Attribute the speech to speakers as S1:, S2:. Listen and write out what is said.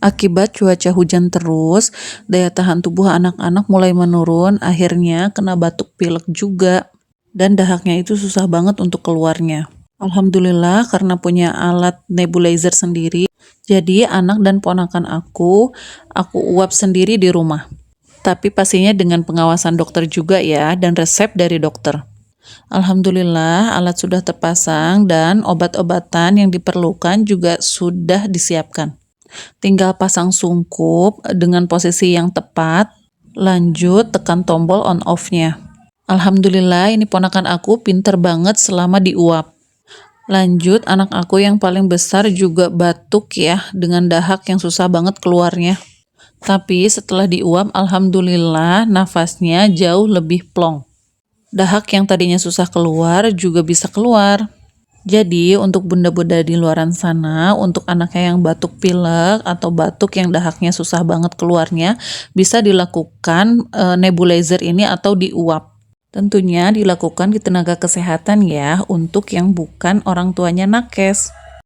S1: Akibat cuaca hujan terus, daya tahan tubuh anak-anak mulai menurun, akhirnya kena batuk pilek juga. Dan dahaknya itu susah banget untuk keluarnya. Alhamdulillah karena punya alat nebulizer sendiri, jadi anak dan ponakan aku uap sendiri di rumah. Tapi pastinya dengan pengawasan dokter juga ya, dan resep dari dokter. Alhamdulillah alat sudah terpasang dan obat-obatan yang diperlukan juga sudah disiapkan. Tinggal pasang sungkup dengan posisi yang tepat, lanjut tekan tombol on off-nya. Alhamdulillah ini ponakan aku pinter banget selama diuap. Lanjut anak aku yang paling besar juga batuk ya dengan dahak yang susah banget keluarnya. Tapi setelah diuap alhamdulillah nafasnya jauh lebih plong. Dahak yang tadinya susah keluar juga bisa keluar. Jadi untuk bunda-bunda di luaran sana, untuk anaknya yang batuk pilek atau batuk yang dahaknya susah banget keluarnya, bisa dilakukan nebulizer ini atau diuap. Tentunya dilakukan di tenaga kesehatan ya, untuk yang bukan orang tuanya nakes.